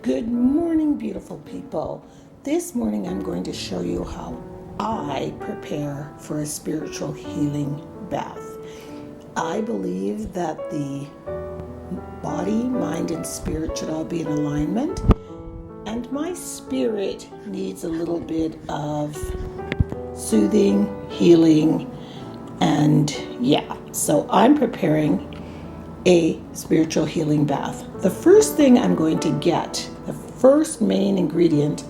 Good morning, beautiful people. This morning I'm going to show you how I prepare for a spiritual healing bath. I believe that the body, mind, and spirit should all be in alignment, and my spirit needs a little bit of soothing, healing, and so I'm preparing a spiritual healing bath. The first thing I'm going to get, the first main ingredient,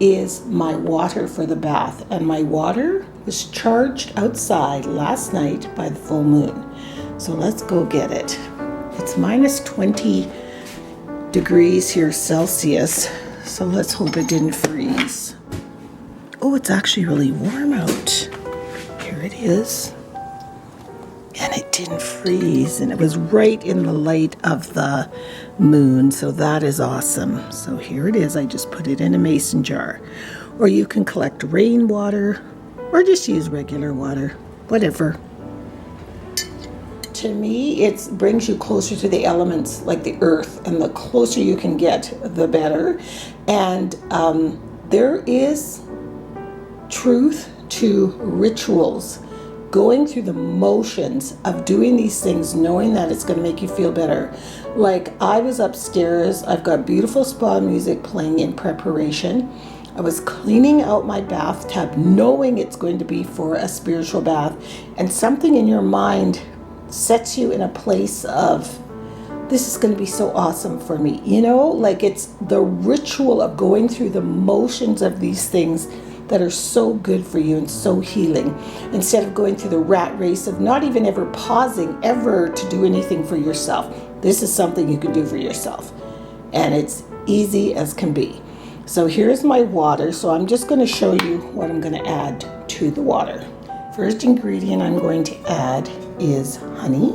is my water for the bath. And my water was charged outside last night by the full moon. So let's go get it. It's minus 20 degrees here Celsius. So let's hope it didn't freeze. Oh, it's actually really warm out. Here it is. And it didn't freeze, and it was right in the light of the moon, so that is awesome. So here it is. I just put it in a mason jar, or you can collect rainwater or just use regular water, whatever. To me, it brings you closer to the elements, like the earth, and the closer you can get, the better. And there is truth to rituals, going through the motions of doing these things, knowing that it's going to make you feel better. Like, I was upstairs, I've got beautiful spa music playing in preparation. I was cleaning out my bathtub, knowing it's going to be for a spiritual bath, and something in your mind sets you in a place of, this is going to be so awesome for me. You know, like, it's the ritual of going through the motions of these things that are so good for you and so healing, instead of going through the rat race of not even ever pausing ever to do anything for yourself. This is something you can do for yourself, and it's easy as can be. So here's my water. So I'm just going to show you what I'm going to add to the water. First ingredient I'm going to add is honey.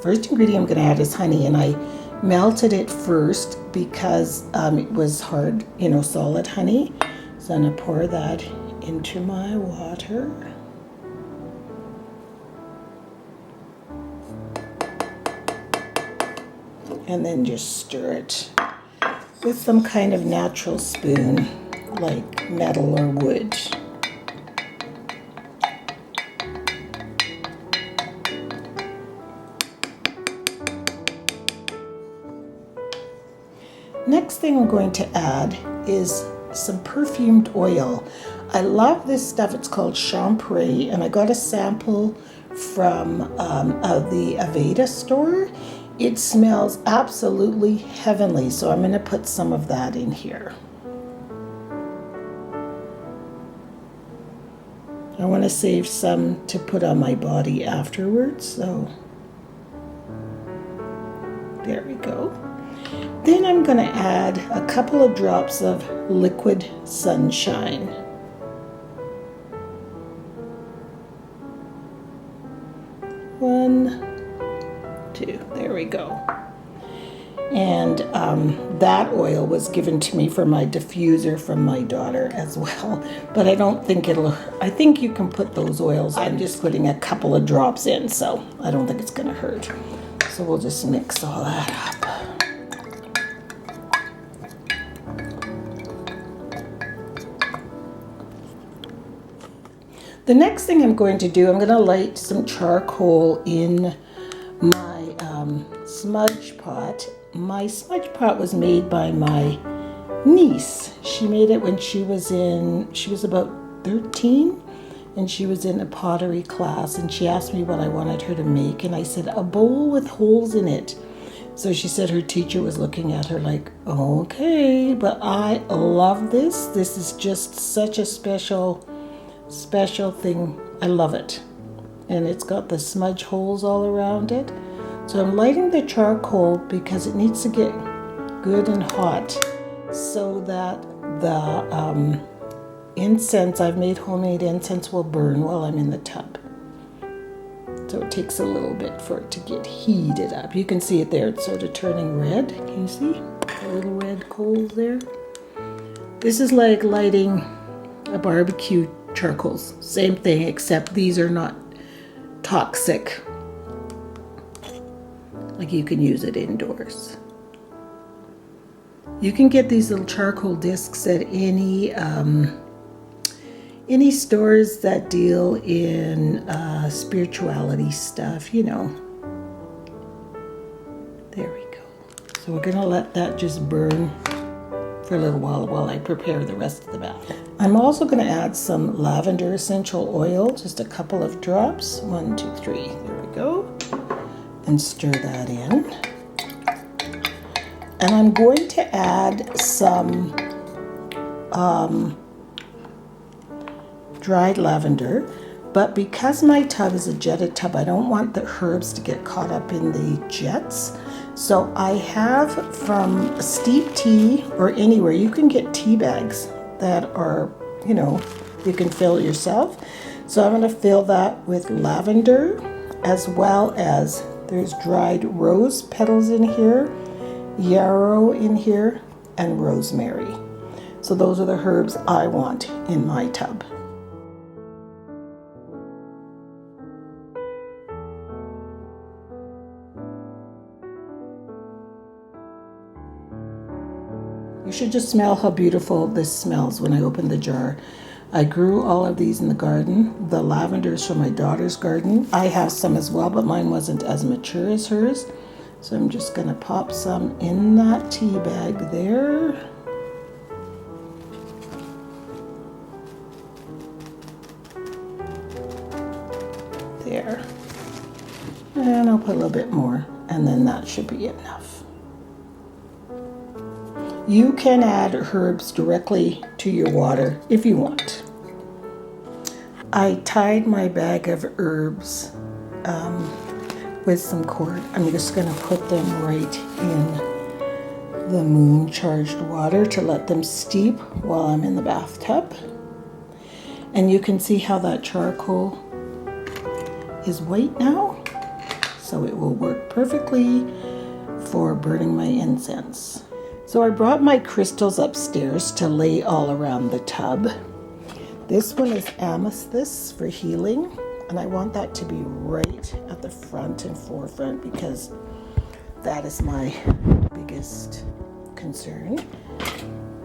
First ingredient I'm going to add is honey, and I melted it first because it was hard, solid honey. So I'm going to pour that into my water. And then just stir it with some kind of natural spoon, like metal or wood. Next thing I'm going to add is some perfumed oil. I love this stuff. It's called Champré, and I got a sample from the Aveda store. It smells absolutely heavenly, so I'm going to put some of that in here. I want to save some to put on my body afterwards, so there we go. Then I'm going to add a couple of drops of liquid sunshine. One, two, there we go. And that oil was given to me for my diffuser from my daughter as well. But I don't think I think you can put those oils. I'm just putting a couple of drops in, so I don't think it's going to hurt. So we'll just mix all that up. The next thing I'm going to do, I'm going to light some charcoal in my smudge pot. My smudge pot was made by my niece. She made it when she was about 13, and she was in a pottery class, and she asked me what I wanted her to make, and I said, a bowl with holes in it. So she said her teacher was looking at her like, okay, but I love this. This is just such a special thing. I love it. And it's got the smudge holes all around it. So I'm lighting the charcoal because it needs to get good and hot so that the incense, I've made homemade incense, will burn while I'm in the tub. So it takes a little bit for it to get heated up. You can see it there. It's sort of turning red. Can you see the little red coals there? This is like lighting a barbecue charcoals. Same thing, except these are not toxic. Like, you can use it indoors. You can get these little charcoal discs at any stores that deal in spirituality stuff, you know. There we go. So we're gonna let that just burn for a little while I prepare the rest of the bath. I'm also gonna add some lavender essential oil, just a couple of drops. 1, 2, 3, there we go. And stir that in. And I'm going to add some dried lavender, but because my tub is a jetted tub, I don't want the herbs to get caught up in the jets. So I have from Steep Tea or anywhere, you can get tea bags that are, you know, you can fill yourself. So I'm going to fill that with lavender, as well as there's dried rose petals in here, yarrow in here, and rosemary. So those are the herbs I want in my tub. You should just smell how beautiful this smells when I open the jar. I grew all of these in the garden. The lavender is from my daughter's garden. I have some as well, but mine wasn't as mature as hers. So I'm just gonna pop some in that tea bag there. There. And I'll put a little bit more, and then that should be enough. You can add herbs directly to your water if you want. I tied my bag of herbs with some cord. I'm just going to put them right in the moon charged water to let them steep while I'm in the bathtub. And you can see how that charcoal is white now, so it will work perfectly for burning my incense. So I brought my crystals upstairs to lay all around the tub. This one is amethyst for healing, and I want that to be right at the front and forefront because that is my biggest concern.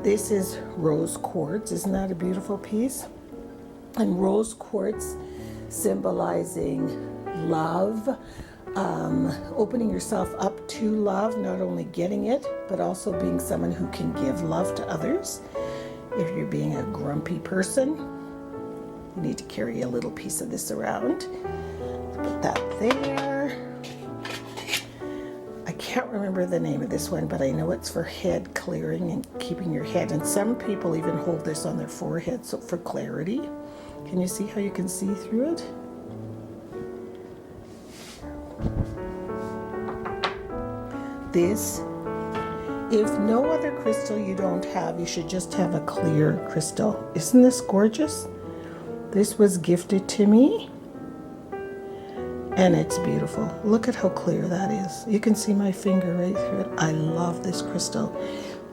This is rose quartz. Isn't that a beautiful piece? And rose quartz symbolizing love, opening yourself up to love, not only getting it, but also being someone who can give love to others. If you're being a grumpy person, you need to carry a little piece of this around. Put that there. I can't remember the name of this one, but I know it's for head clearing and keeping your head. And some people even hold this on their forehead, so for clarity. Can you see how you can see through it? This, if no other crystal you don't have, you should just have a clear crystal. Isn't this gorgeous? This was gifted to me, and it's beautiful. Look at how clear that is. You can see my finger right through it. I love this crystal.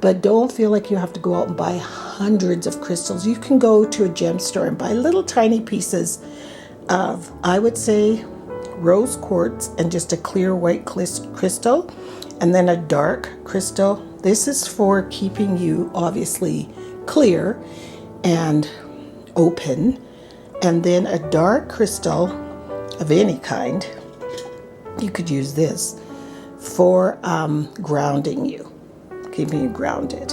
But don't feel like you have to go out and buy hundreds of crystals. You can go to a gem store and buy little tiny pieces of, I would say, rose quartz and just a clear white crystal, and then a dark crystal. This is for keeping you obviously clear and open. And then a dark crystal of any kind, you could use this for grounding you, keeping you grounded.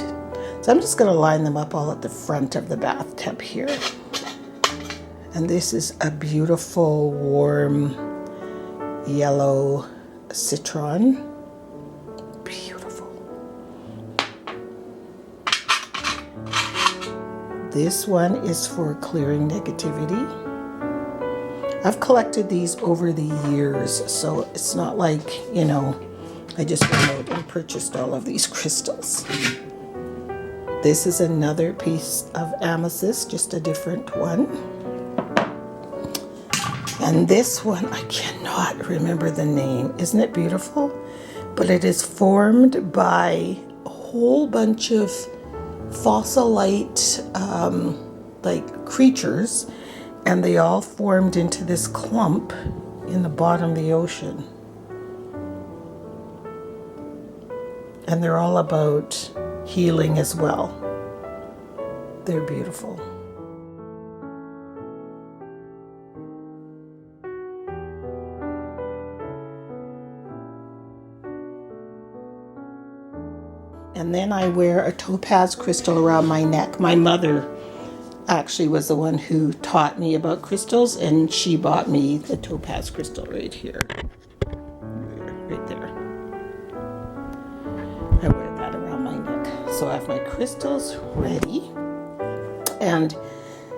So I'm just going to line them up all at the front of the bathtub here. And this is a beautiful warm yellow citron. Beautiful. This one is for clearing negativity. I've collected these over the years, so it's not like, you know, I just went out and purchased all of these crystals. This is another piece of amethyst, just a different one. And this one, I cannot remember the name. Isn't it beautiful? But it is formed by a whole bunch of fossilite like creatures, and they all formed into this clump in the bottom of the ocean. And they're all about healing as well. They're beautiful. And then I wear a topaz crystal around my neck. My mother actually was the one who taught me about crystals, and she bought me the topaz crystal right here. Right there. I wear that around my neck. So I have my crystals ready. And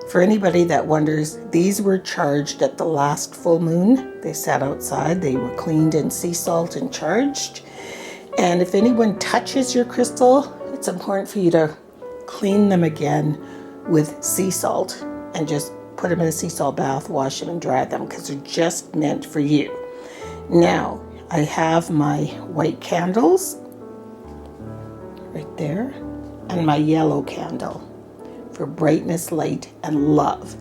for anybody that wonders, these were charged at the last full moon. They sat outside, they were cleaned in sea salt and charged. And if anyone touches your crystal, it's important for you to clean them again with sea salt and just put them in a sea salt bath, wash them and dry them, because they're just meant for you. Now, I have my white candles right there and my yellow candle for brightness, light, and love.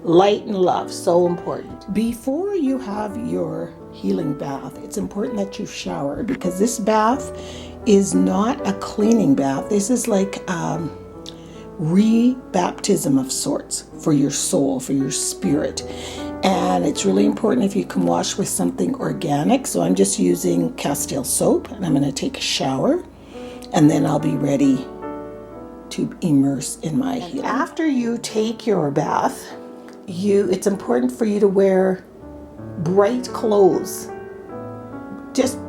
Light and love, so important. Before you have your healing bath, it's important that you shower, because this bath is not a cleaning bath. This is like re-baptism of sorts for your soul, for your spirit. And it's really important if you can wash with something organic. So I'm just using Castile soap, and I'm going to take a shower, and then I'll be ready to immerse in my healing. After you take your bath, it's important for you to wear bright clothes just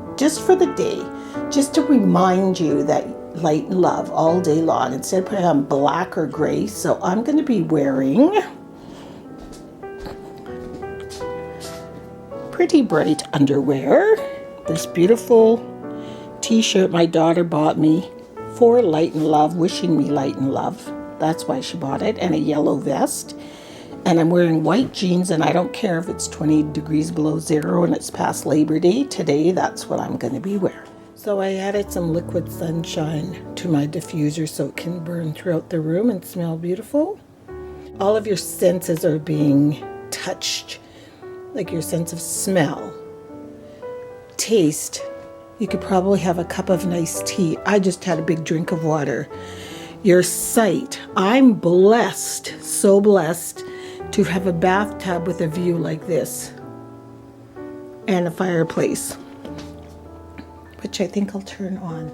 for the day, just to remind you that light and love all day long, instead of putting on black or gray. So I'm going to be wearing pretty bright underwear, this beautiful t-shirt my daughter bought me for light and love, wishing me light and love. That's why she bought it, and a yellow vest. And I'm wearing white jeans, and I don't care if it's 20 degrees below zero and it's past Labor Day. Today, that's what I'm going to be wearing. So I added some liquid sunshine to my diffuser so it can burn throughout the room and smell beautiful. All of your senses are being touched, like your sense of smell, taste. You could probably have a cup of nice tea. I just had a big drink of water. Your sight. I'm blessed, so blessed, to have a bathtub with a view like this and a fireplace, which I think I'll turn on.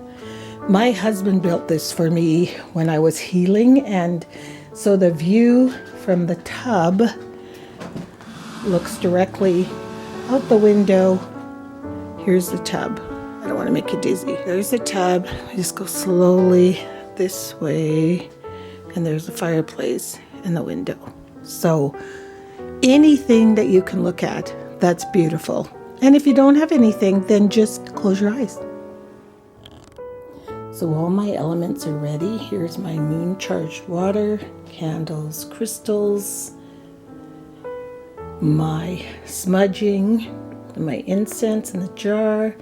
My husband built this for me when I was healing, and so the view from the tub looks directly out the window. Here's the tub. I don't want to make you dizzy. There's the tub. I just go slowly this way, and there's the fireplace and the window. So anything that you can look at, that's beautiful. And if you don't have anything, then just close your eyes. So all my elements are ready. Here's my moon charged water, candles, crystals, my smudging, and my incense in the jar.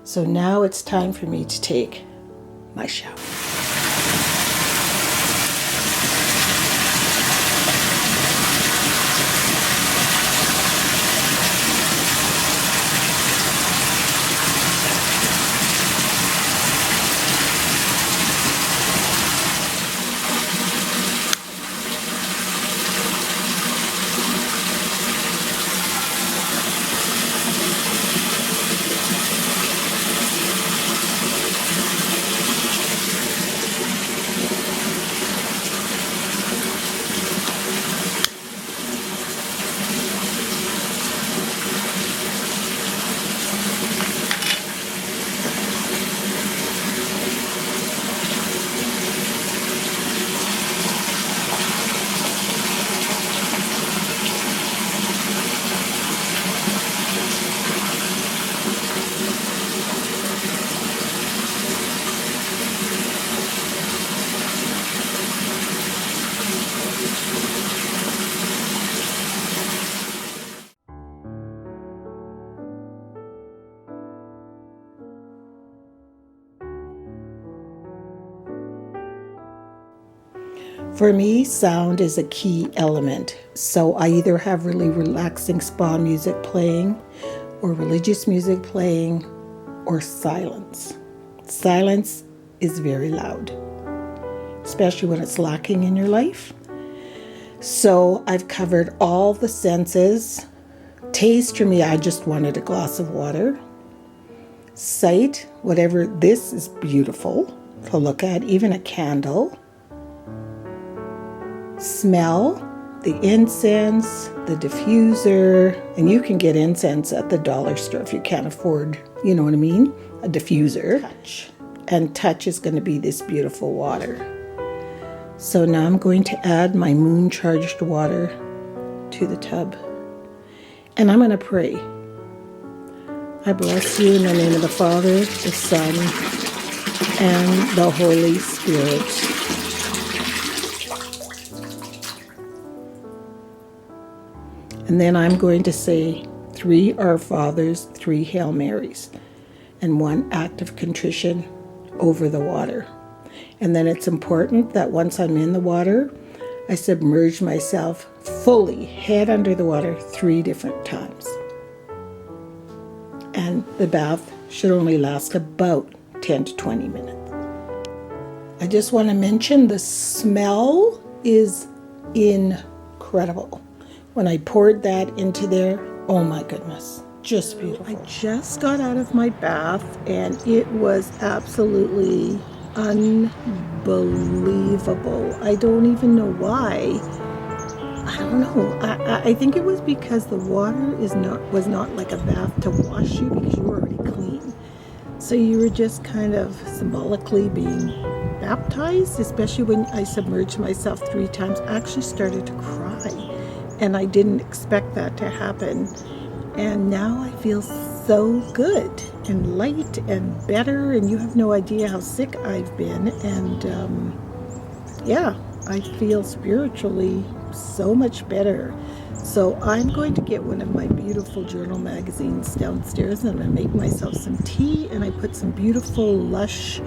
So now it's time for me to take my shower. For me, sound is a key element. So I either have really relaxing spa music playing, or religious music playing, or silence. Silence is very loud. especially when it's lacking in your life. So I've covered all the senses. Taste, for me, I just wanted a glass of water. Sight, whatever, this is beautiful to look at, even a candle. Smell, the incense, the diffuser, and you can get incense at the dollar store if you can't afford, you know what I mean, a diffuser. Touch. And touch is going to be this beautiful water. So now I'm going to add my moon charged water to the tub. And I'm going to pray. I bless you in the name of the Father, the Son, and the Holy Spirit. And then I'm going to say 3 Our Fathers, 3 Hail Marys, and 1 act of contrition over the water. And then it's important that once I'm in the water, I submerge myself fully, head under the water, 3 different times. And the bath should only last about 10 to 20 minutes. I just want to mention the smell is incredible. When I poured that into there, oh my goodness, just beautiful. I just got out of my bath and it was absolutely unbelievable. I don't even know why. I don't know. I think it was because the water was not like a bath to wash you because you were already clean. So you were just kind of symbolically being baptized, especially when I submerged myself 3 times. I actually started to cry and I didn't expect that to happen. And now I feel so good and light and better, and you have no idea how sick I've been. And yeah, I feel spiritually so much better. So I'm going to get one of my beautiful journal magazines downstairs and I'm going to make myself some tea, and I put some beautiful Lush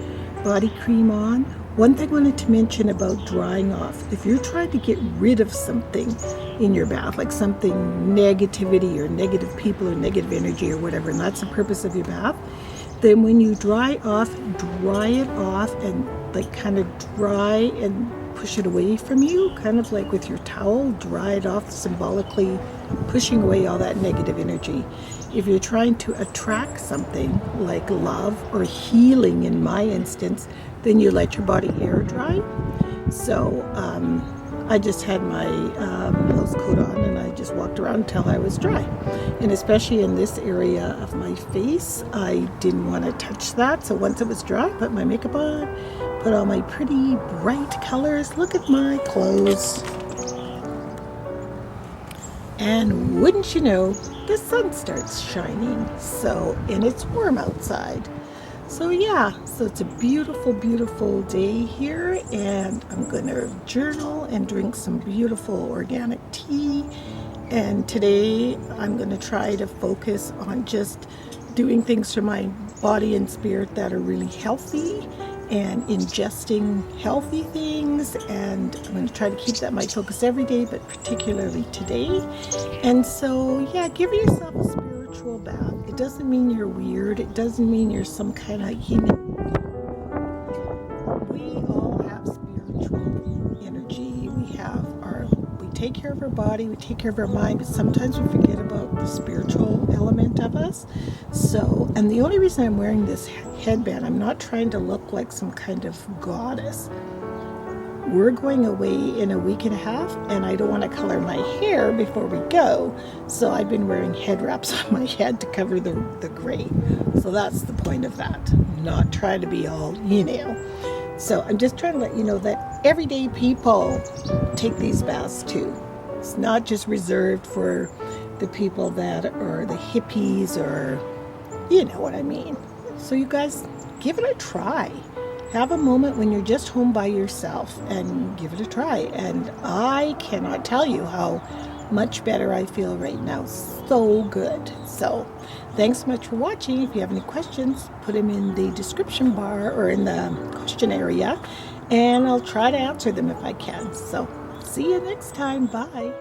body cream on. One thing I wanted to mention about drying off, if you're trying to get rid of something in your bath, like something negativity or negative people or negative energy or whatever, and that's the purpose of your bath, then when you dry it off and like kind of dry and push it away from you, kind of like with your towel, dry it off, symbolically pushing away all that negative energy. If you're trying to attract something like love or healing in my instance, then you let your body air dry. So I just had my blouse coat on and I just walked around until I was dry. And especially in this area of my face, I didn't want to touch that. So once it was dry, I put my makeup on, put all my pretty bright colors. Look at my clothes. And wouldn't you know, the sun starts shining. And it's warm outside. So yeah, so it's a beautiful, beautiful day here, and I'm going to journal and drink some beautiful organic tea. And today I'm going to try to focus on just doing things for my body and spirit that are really healthy and ingesting healthy things. And I'm going to try to keep that my focus every day, but particularly today. And so yeah, give yourself a spiritual bath. It doesn't mean you're weird. It doesn't mean you're some kind of, we all have spiritual energy. We take care of our body, we take care of our mind, but sometimes we forget about the spiritual element of us. So, and the only reason I'm wearing this headband, I'm not trying to look like some kind of goddess. We're going away in a week and a half, and I don't want to color my hair before we go. So I've been wearing head wraps on my head to cover the gray. So that's the point of that. I'm not trying to be all, So I'm just trying to let you know that everyday people take these baths too. It's not just reserved for the people that are the hippies, or you know what I mean. So you guys, give it a try. Have a moment when you're just home by yourself and give it a try. And I cannot tell you how much better I feel right now. So good. So thanks so much for watching. If you have any questions, put them in the description bar or in the question area, and I'll try to answer them if I can. So see you next time. Bye.